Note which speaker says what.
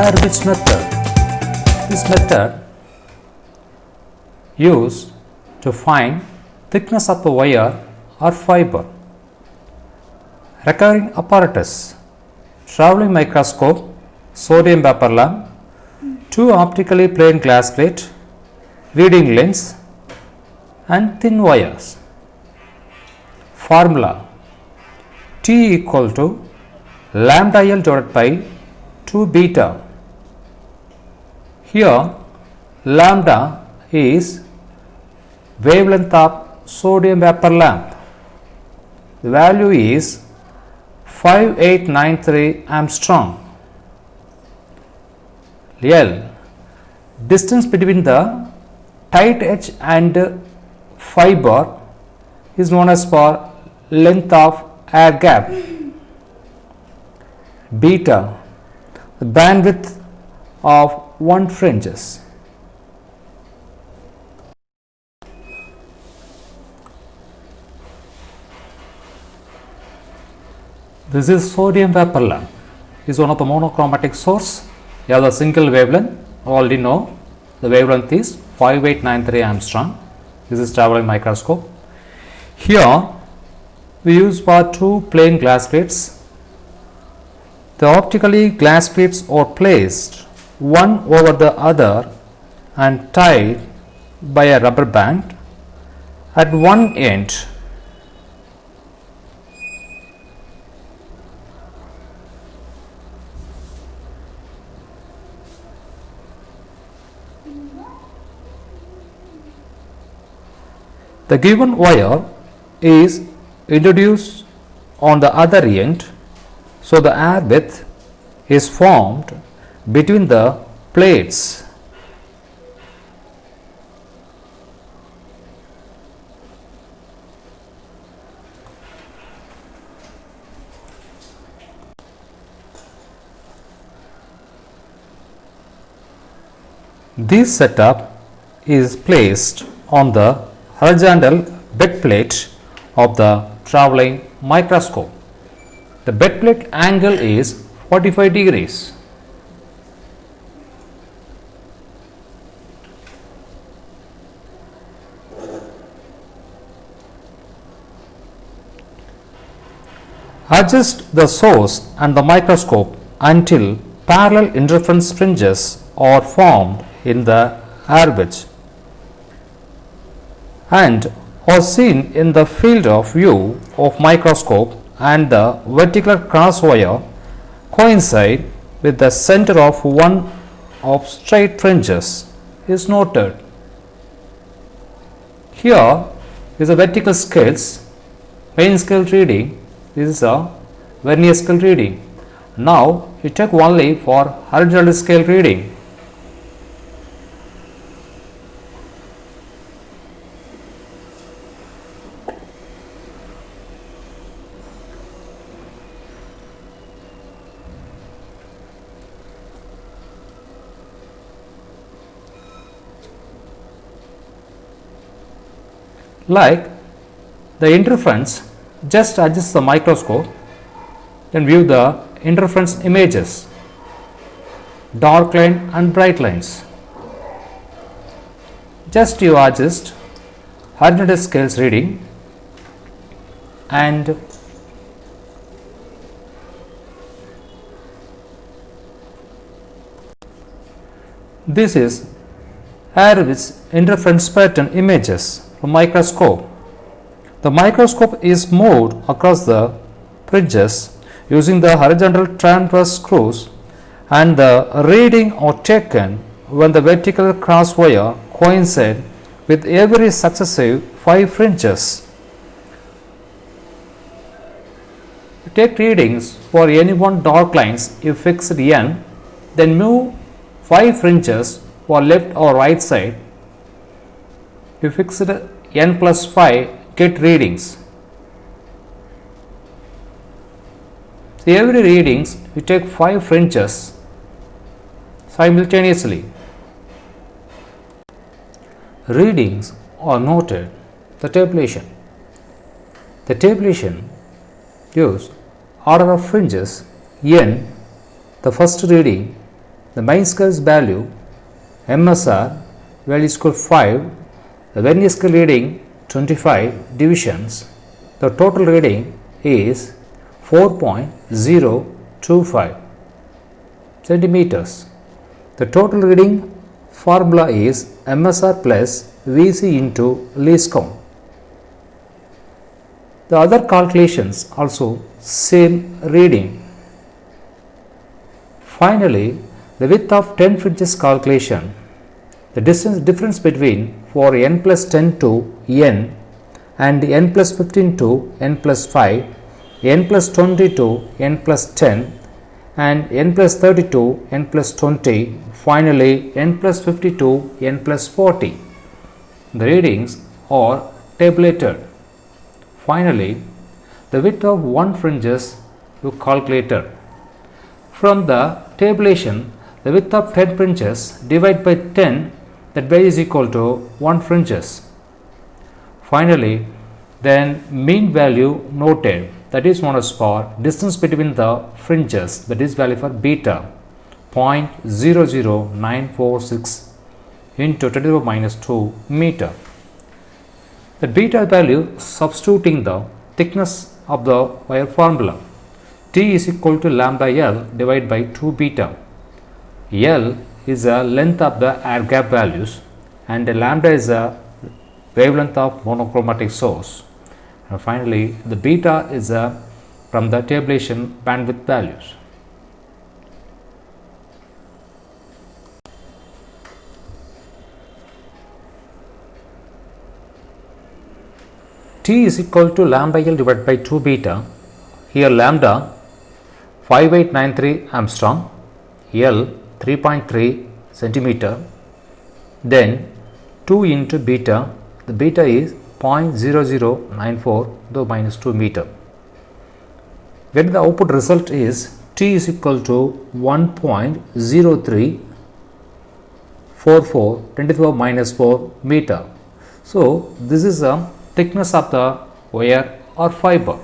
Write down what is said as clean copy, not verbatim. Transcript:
Speaker 1: wire witch method. This method used to find thickness of the wire or fiber. Recurring apparatus, travelling microscope, sodium vapor lamp, 2 optically plain glass plate, reading lens and thin wires. Formula: T equal to lambda L divided by 2 beta. Here lambda is wavelength of sodium vapor lamp. The value is 5893 Armstrong. L, distance between the tight edge and fiber is known as for length of air gap. Beta, the bandwidth of one fringes. This is sodium vapor lamp. Is one of the monochromatic source. You have the single wavelength. Already know the wavelength is 5893 Armstrong. This is travelling microscope. Here we use for 2 plain glass plates. The optically glass plates are placed one over the other and tied by a rubber band at one end. The given wire is introduced on the other end, so the air width is formed between the plates. This setup is placed on the horizontal bed plate of the travelling microscope. The bed plate angle is 45 degrees. Adjust the source and the microscope until parallel interference fringes are formed in the air wedge and are seen in the field of view of microscope, and the vertical cross wire coincide with the center of one of straight fringes is noted. Here is a vertical scales, main scale reading. This is a vernier scale reading. Now you take only for horizontal scale reading. Like the interference, just adjust the microscope, then view the interference images, dark line and bright lines. Just you adjust horizontal scales reading and this is air with interference pattern images from microscope. The microscope is moved across the fringes using the horizontal transverse screws, and the reading are taken when the vertical cross wire coincide with every successive 5 fringes. Take readings for any one dark lines if fixed n, then move 5 fringes for left or right side. If fixed n plus 5, get readings. So every readings you take 5 fringes simultaneously. Readings are noted. The tabulation. The tabulation gives order of fringes n, the first reading the main scale value MSR value is equal 5, the vernier scale reading 25 divisions, the total reading is 4.025 centimeters. The total reading formula is MSR plus VC into least count. The other calculations also same reading. Finally, the width of 10 fringes calculation. The difference between for n plus 10 to n and n plus 15 to n plus 5, n plus 20 to n plus 10 and n plus 30 to n plus 20, finally n plus 50 to n plus 40. The readings are tabulated. Finally, the width of one fringes you calculated. From the tabulation, the width of 10 fringes divided by 10, that value is equal to 1 fringes. Finally, then mean value noted, that is known as for distance between the fringes, that is value for beta 0.00946 into 10 to the minus 2 meter. The beta value substituting the thickness of the wire formula, T is equal to lambda L divided by 2 beta. L is the length of the air gap values and the lambda is the wavelength of monochromatic source. And finally, the beta is from the tabulation bandwidth values. T is equal to lambda L divided by 2 beta. Here lambda 5893 Armstrong, L 3.3 centimeter, then 2 into beta, the beta is 0.0094 to minus 2 meter. When the output result is T is equal to 1.0344 10 to the minus 4 meter. So this is the thickness of the wire or fiber.